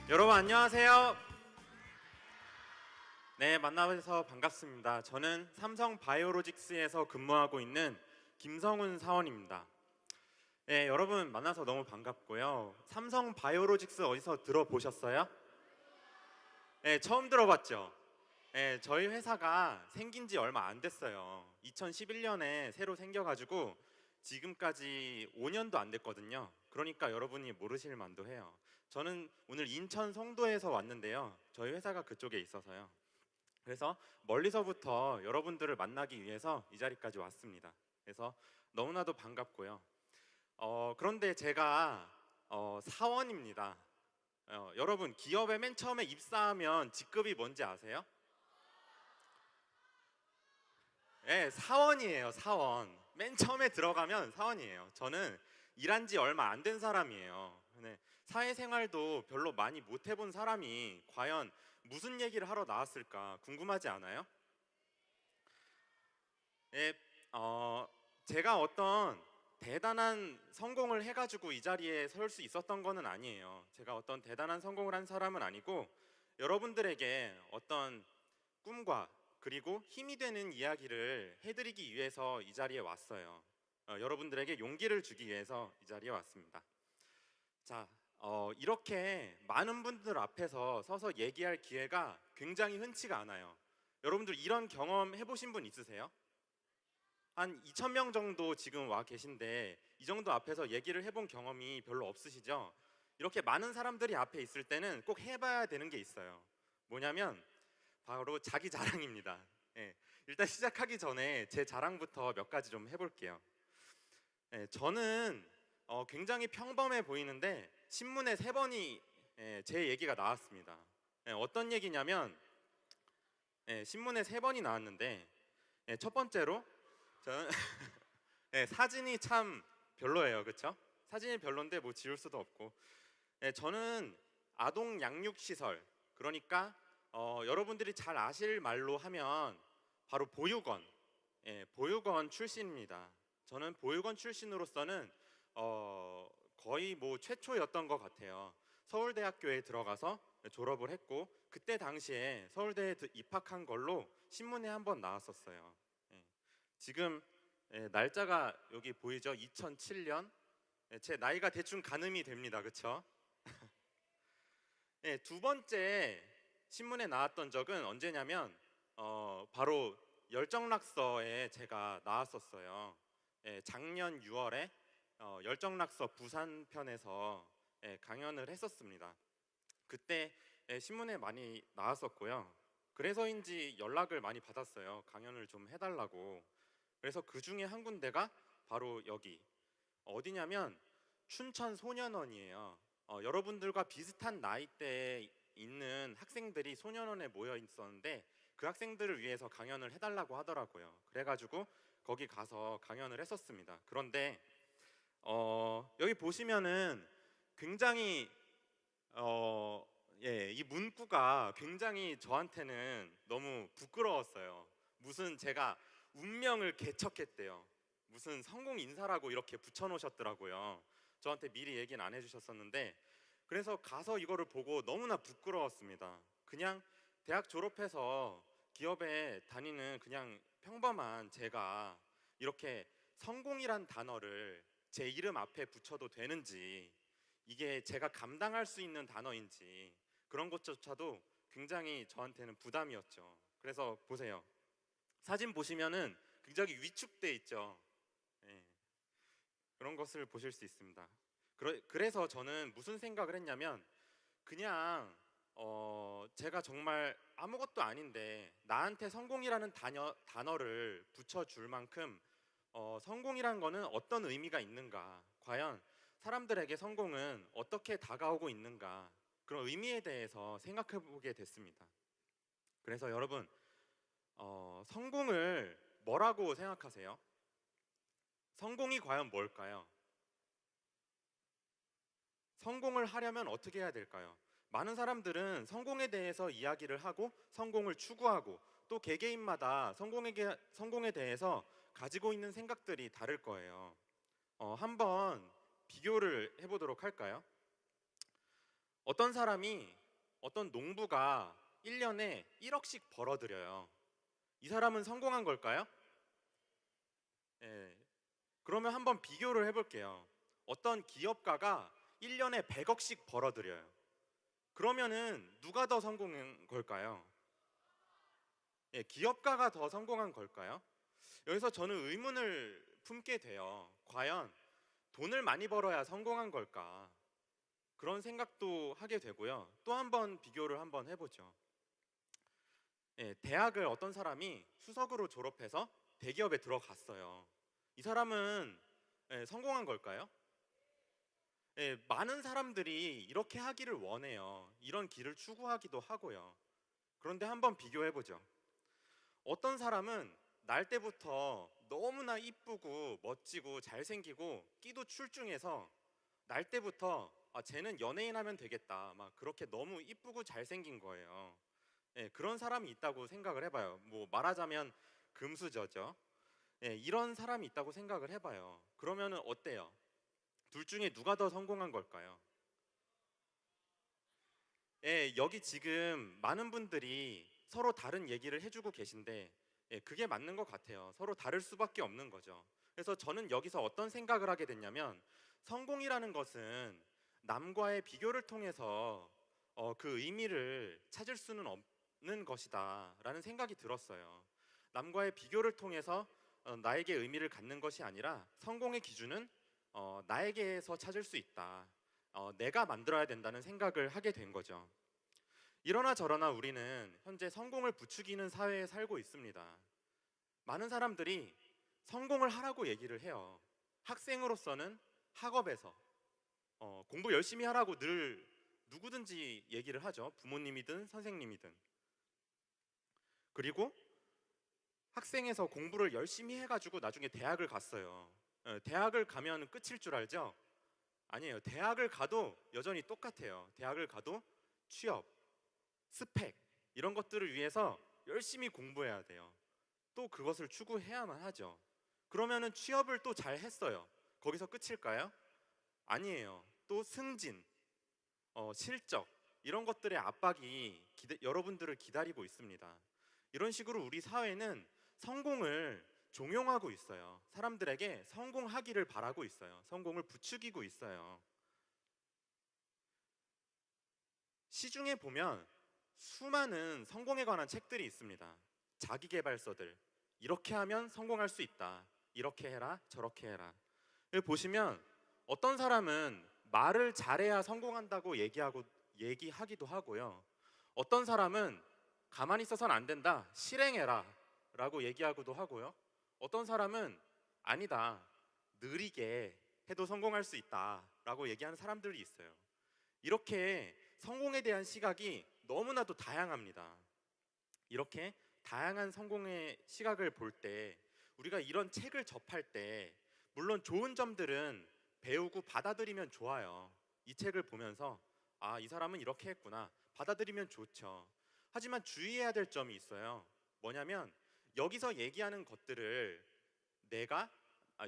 여러분 안녕하세요. 네, 만나서 반갑습니다. 저는 삼성 바이오로직스에서 근무하고 있는 김성훈 사원입니다. 네, 여러분 만나서 너무 반갑고요. 삼성 바이오로직스 어디서 들어보셨어요? 네, 처음 들어봤죠? 네, 저희 회사가 생긴 지 얼마 안 됐어요. 2011년에 새로 생겨가지고 지금까지 5년도 안 됐거든요. 그러니까 여러분이 모르실 만도 해요. 저는 오늘 인천 송도에서 왔는데요. 저희 회사가 그쪽에 있어서요. 그래서 멀리서부터 여러분들을 만나기 위해서 이 자리까지 왔습니다. 그래서 너무나도 반갑고요. 그런데 제가 사원입니다. 여러분 기업에 맨 처음에 입사하면 직급이 뭔지 아세요? 네, 사원이에요. 사원. 맨 처음에 들어가면 사원이에요. 저는 일한 지 얼마 안 된 사람이에요. 근데 사회생활도 별로 많이 못 해본 사람이 과연 무슨 얘기를 하러 나왔을까 궁금하지 않아요? 네, 제가 어떤 대단한 성공을 해가지고 이 자리에 설 수 있었던 거는 아니에요. 제가 어떤 대단한 성공을 한 사람은 아니고 여러분들에게 어떤 꿈과 그리고 힘이 되는 이야기를 해드리기 위해서 이 자리에 왔어요. 여러분들에게 용기를 주기 위해서 이 자리에 왔습니다. 자, 이렇게 많은 분들 앞에서 서서 얘기할 기회가 굉장히 흔치가 않아요. 여러분들 이런 경험 해보신 분 있으세요? 한 2,000명 정도 지금 와 계신데 이 정도 앞에서 얘기를 해본 경험이 별로 없으시죠? 이렇게 많은 사람들이 앞에 있을 때는 꼭 해봐야 되는 게 있어요. 뭐냐면 바로 자기 자랑입니다. 예, 일단 시작하기 전에 제 자랑부터 몇 가지 좀 해볼게요. 예, 저는 굉장히 평범해 보이는데 신문에 3번이 제 얘기가 나왔습니다. 어떤 얘기냐면 신문에 3번이 나왔는데 첫 번째로 저는 사진이 참 별로예요, 그렇죠? 사진이 별론데 뭐 지울 수도 없고 저는 아동 양육 시설 그러니까 여러분들이 잘 아실 말로 하면 바로 보육원, 보육원 출신입니다. 저는 보육원 출신으로서는 거의 뭐 최초였던 것 같아요. 서울대학교에 들어가서 졸업을 했고 그때 당시에 서울대에 입학한 걸로 신문에 한번 나왔었어요. 지금 날짜가 여기 보이죠? 2007년. 제 나이가 대충 가늠이 됩니다, 그렇죠? 두 번째 신문에 나왔던 적은 언제냐면 바로 열정락서에 제가 나왔었어요. 작년 6월에 열정락서 부산편에서 강연을 했었습니다. 그때 신문에 많이 나왔었고요. 그래서인지 연락을 많이 받았어요. 강연을 좀 해달라고. 그래서 그 중에 한 군데가 바로 여기 어디냐면 춘천 소년원이에요. 여러분들과 비슷한 나이대에 있는 학생들이 소년원에 모여 있었는데 그 학생들을 위해서 강연을 해달라고 하더라고요. 그래가지고 거기 가서 강연을 했었습니다. 그런데 여기 보시면은 굉장히 이 문구가 굉장히 저한테는 너무 부끄러웠어요. 무슨 제가 운명을 개척했대요. 무슨 성공 인사라고 이렇게 붙여놓으셨더라고요. 저한테 미리 얘기는 안 해주셨었는데 그래서 가서 이거를 보고 너무나 부끄러웠습니다. 그냥 대학 졸업해서 기업에 다니는 그냥 평범한 제가 이렇게 성공이란 단어를 제 이름 앞에 붙여도 되는지 이게 제가 감당할 수 있는 단어인지 그런 것조차도 굉장히 저한테는 부담이었죠. 그래서 보세요. 사진 보시면은 굉장히 위축돼 있죠. 예, 그런 것을 보실 수 있습니다. 그래서 저는 무슨 생각을 했냐면 그냥 제가 정말 아무것도 아닌데 나한테 성공이라는 단어를 붙여줄 만큼 성공이란 거는 어떤 의미가 있는가, 과연 사람들에게 성공은 어떻게 다가오고 있는가, 그런 의미에 대해서 생각해 보게 됐습니다. 그래서 여러분 성공을 뭐라고 생각하세요? 성공이 과연 뭘까요? 성공을 하려면 어떻게 해야 될까요? 많은 사람들은 성공에 대해서 이야기를 하고 성공을 추구하고 또 개개인마다 성공에 대해서 가지고 있는 생각들이 다를 거예요. 한번 비교를 해보도록 할까요? 어떤 사람이 어떤 농부가 1년에 1억씩 벌어들여요. 이 사람은 성공한 걸까요? 예. 그러면 한번 비교를 해볼게요. 어떤 기업가가 1년에 100억씩 벌어들여요. 그러면은 누가 더 성공한 걸까요? 예, 기업가가 더 성공한 걸까요? 여기서 저는 의문을 품게 돼요. 과연 돈을 많이 벌어야 성공한 걸까? 그런 생각도 하게 되고요. 또 한번 비교를 한번 해보죠. 예, 대학을 어떤 사람이 수석으로 졸업해서 대기업에 들어갔어요. 이 사람은 성공한 걸까요? 예, 많은 사람들이 이렇게 하기를 원해요. 이런 길을 추구하기도 하고요. 그런데 한번 비교해 보죠. 어떤 사람은 날 때부터 너무나 이쁘고 멋지고 잘생기고 끼도 출중해서 날 때부터 쟤는 연예인 하면 되겠다. 막 그렇게 너무 이쁘고 잘생긴 거예요. 예, 그런 사람이 있다고 생각을 해봐요. 뭐 말하자면 금수저죠. 예, 이런 사람이 있다고 생각을 해봐요. 그러면은 어때요? 둘 중에 누가 더 성공한 걸까요? 예, 여기 지금 많은 분들이 서로 다른 얘기를 해주고 계신데, 예, 그게 맞는 것 같아요. 서로 다를 수밖에 없는 거죠. 그래서 저는 여기서 어떤 생각을 하게 됐냐면, 성공이라는 것은 남과의 비교를 통해서 그 의미를 찾을 수는 없는 것이다라는 생각이 들었어요. 남과의 비교를 통해서 나에게 의미를 갖는 것이 아니라 성공의 기준은 나에게서 찾을 수 있다. 내가 만들어야 된다는 생각을 하게 된 거죠. 이러나 저러나 우리는 현재 성공을 부추기는 사회에 살고 있습니다. 많은 사람들이 성공을 하라고 얘기를 해요. 학생으로서는 학업에서 공부 열심히 하라고 늘 누구든지 얘기를 하죠. 부모님이든 선생님이든. 그리고 학생에서 공부를 열심히 해가지고 나중에 대학을 갔어요. 대학을 가면 끝일 줄 알죠? 아니에요. 대학을 가도 여전히 똑같아요. 대학을 가도 취업, 스펙 이런 것들을 위해서 열심히 공부해야 돼요. 또 그것을 추구해야만 하죠. 그러면은 취업을 또 잘 했어요. 거기서 끝일까요? 아니에요. 또 승진, 실적 이런 것들의 압박이 여러분들을 기다리고 있습니다. 이런 식으로 우리 사회는 성공을 종용하고 있어요. 사람들에게 성공하기를 바라고 있어요. 성공을 부추기고 있어요. 시중에 보면 수많은 성공에 관한 책들이 있습니다. 자기계발서들. 이렇게 하면 성공할 수 있다. 이렇게 해라, 저렇게 해라. 여기 보시면 어떤 사람은 말을 잘해야 성공한다고 얘기하기도 하고요. 어떤 사람은 가만히 있어서는 안 된다. 실행해라. 라고 얘기하기도 하고요. 어떤 사람은 아니다. 느리게 해도 성공할 수 있다. 라고 얘기하는 사람들이 있어요. 이렇게 성공에 대한 시각이 너무나도 다양합니다. 이렇게 다양한 성공의 시각을 볼 때 우리가 이런 책을 접할 때 물론 좋은 점들은 배우고 받아들이면 좋아요. 이 책을 보면서 이 사람은 이렇게 했구나. 받아들이면 좋죠. 하지만 주의해야 될 점이 있어요. 뭐냐면 여기서 얘기하는 것들을 내가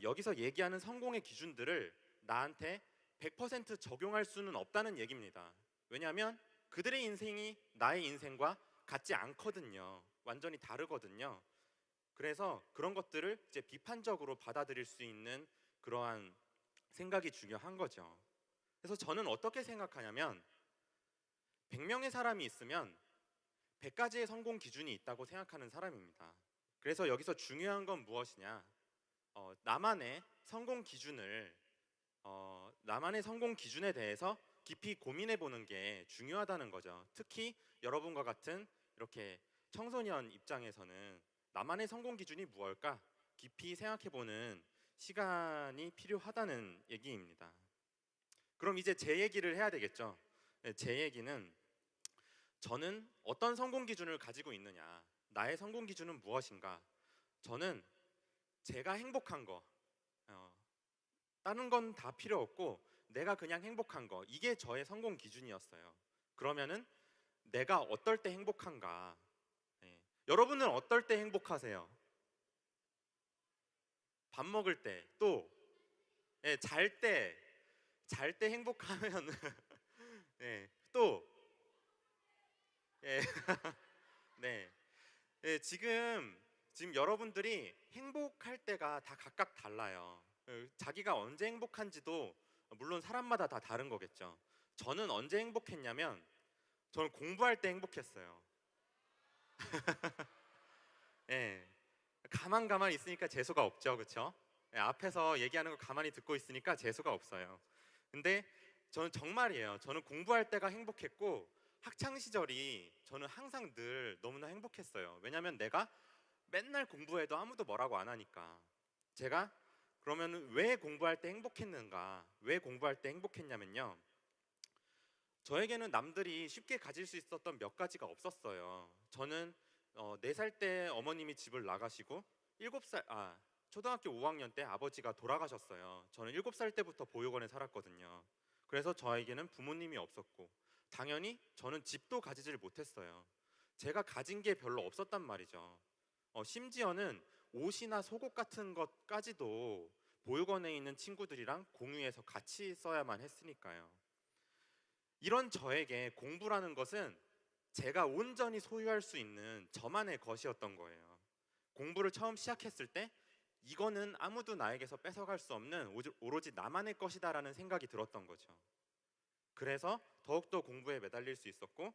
여기서 얘기하는 성공의 기준들을 나한테 100% 적용할 수는 없다는 얘기입니다. 왜냐하면 그들의 인생이 나의 인생과 같지 않거든요. 완전히 다르거든요. 그래서 그런 것들을 이제 비판적으로 받아들일 수 있는 그러한 생각이 중요한 거죠. 그래서 저는 어떻게 생각하냐면 100명의 사람이 있으면 100가지의 성공 기준이 있다고 생각하는 사람입니다. 그래서 여기서 중요한 건 무엇이냐? 나만의 성공 기준을 나만의 성공 기준에 대해서 깊이 고민해 보는 게 중요하다는 거죠. 특히 여러분과 같은 이렇게 청소년 입장에서는 나만의 성공 기준이 무엇일까? 깊이 생각해 보는 시간이 필요하다는 얘기입니다. 그럼 이제 제 얘기를 해야 되겠죠. 네, 제 얘기는 저는 어떤 성공 기준을 가지고 있느냐? 나의 성공 기준은 무엇인가? 저는 제가 행복한 거, 다른 건 다 필요 없고 내가 그냥 행복한 거 이게 저의 성공 기준이었어요. 그러면은 내가 어떨 때 행복한가? 예. 여러분은 어떨 때 행복하세요? 밥 먹을 때, 또 예, 잘 때 행복하면 예, 또 예, 네. 예, 지금 여러분들이 행복할 때가 다 각각 달라요. 자기가 언제 행복한지도 물론 사람마다 다 다른 거겠죠. 저는 언제 행복했냐면 저는 공부할 때 행복했어요. 예. 가만 있으니까 재수가 없죠, 그렇죠? 앞에서 얘기하는 거 가만히 듣고 있으니까 재수가 없어요. 근데 저는 정말이에요. 저는 공부할 때가 행복했고 학창 시절이 저는 항상 늘 너무나 행복했어요. 왜냐하면 내가 맨날 공부해도 아무도 뭐라고 안 하니까. 제가 그러면 왜 공부할 때 행복했는가? 왜 공부할 때 행복했냐면요. 저에게는 남들이 쉽게 가질 수 있었던 몇 가지가 없었어요. 저는 4살 때 어머님이 집을 나가시고 7살 초등학교 5학년 때 아버지가 돌아가셨어요. 저는 7살 때부터 보육원에 살았거든요. 그래서 저에게는 부모님이 없었고 당연히 저는 집도 가지질 못했어요. 제가 가진 게 별로 없었단 말이죠. 심지어는 옷이나 속옷 같은 것까지도 보육원에 있는 친구들이랑 공유해서 같이 써야만 했으니까요. 이런 저에게 공부라는 것은 제가 온전히 소유할 수 있는 저만의 것이었던 거예요. 공부를 처음 시작했을 때 이거는 아무도 나에게서 뺏어갈 수 없는 오로지 나만의 것이다라는 생각이 들었던 거죠. 그래서 더욱더 공부에 매달릴 수 있었고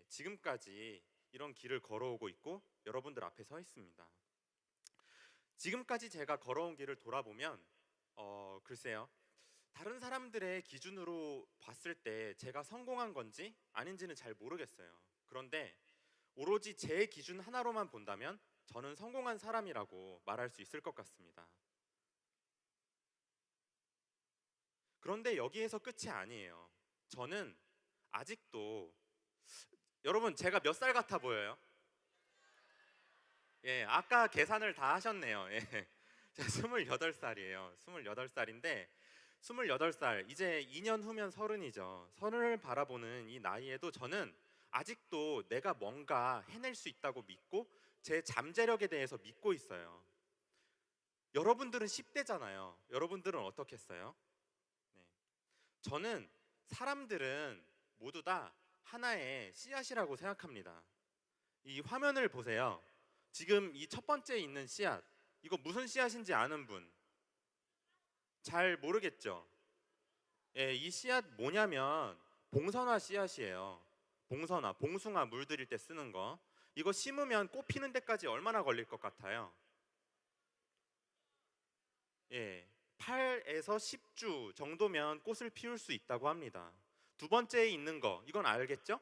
지금까지 이런 길을 걸어오고 있고 여러분들 앞에 서 있습니다. 지금까지 제가 걸어온 길을 돌아보면 글쎄요. 다른 사람들의 기준으로 봤을 때 제가 성공한 건지 아닌지는 잘 모르겠어요. 그런데 오로지 제 기준 하나로만 본다면 저는 성공한 사람이라고 말할 수 있을 것 같습니다. 그런데 여기에서 끝이 아니에요. 저는 아직도 여러분 제가 몇 살 같아 보여요? 예, 아까 계산을 다 하셨네요. 예. 제가 28살이에요. 28살인데 28살 이제 2년 후면 서른이죠. 서른을 바라보는 이 나이에도 저는 아직도 내가 뭔가 해낼 수 있다고 믿고 제 잠재력에 대해서 믿고 있어요. 여러분들은 10대잖아요. 여러분들은 어떻겠어요? 네. 저는 사람들은 모두 다 하나의 씨앗이라고 생각합니다. 이 화면을 보세요. 지금 이 첫 번째 있는 씨앗, 이거 무슨 씨앗인지 아는 분? 잘 모르겠죠? 예, 이 씨앗 뭐냐면 봉선화 씨앗이에요. 봉선화, 봉숭아 물들일 때 쓰는 거. 이거 심으면 꽃 피는 데까지 얼마나 걸릴 것 같아요? 예, 8에서 10주 정도면 꽃을 피울 수 있다고 합니다. 두 번째에 있는 거, 이건 알겠죠?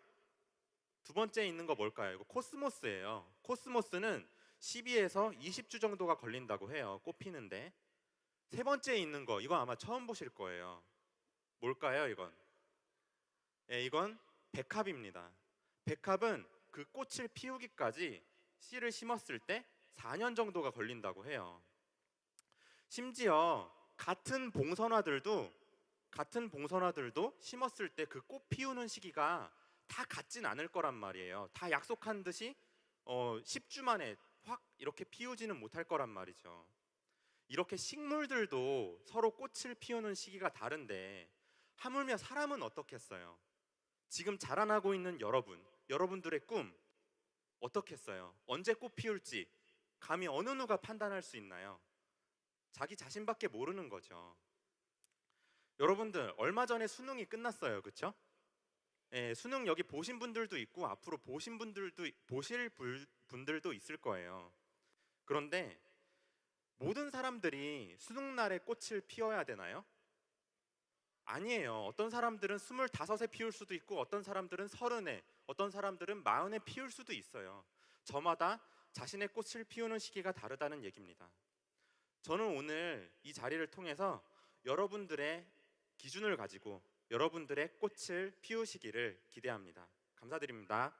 두 번째에 있는 거 뭘까요? 이거 코스모스예요. 코스모스는 12에서 20주 정도가 걸린다고 해요. 꽃 피는데. 세 번째에 있는 거, 이거 아마 처음 보실 거예요. 뭘까요, 이건? 예, 이건 백합입니다. 백합은 그 꽃을 피우기까지 씨를 심었을 때 4년 정도가 걸린다고 해요. 심지어 같은 봉선화들도 심었을 때 그 꽃 피우는 시기가 다 같진 않을 거란 말이에요. 다 약속한 듯이 10주 만에 확 이렇게 피우지는 못할 거란 말이죠. 이렇게 식물들도 서로 꽃을 피우는 시기가 다른데 하물며 사람은 어떻겠어요? 지금 자라나고 있는 여러분들의 꿈 어떻겠어요? 언제 꽃 피울지 감히 어느 누가 판단할 수 있나요? 자기 자신밖에 모르는 거죠. 여러분들 얼마 전에 수능이 끝났어요, 그렇죠? 예, 수능 여기 보신 분들도 있고 앞으로 보실 분들도 있을 거예요. 그런데 모든 사람들이 수능 날에 꽃을 피워야 되나요? 아니에요. 어떤 사람들은 25에 피울 수도 있고 어떤 사람들은 30에, 어떤 사람들은 40에 피울 수도 있어요. 저마다 자신의 꽃을 피우는 시기가 다르다는 얘기입니다. 저는 오늘 이 자리를 통해서 여러분들의 기준을 가지고 여러분들의 꽃을 피우시기를 기대합니다. 감사드립니다.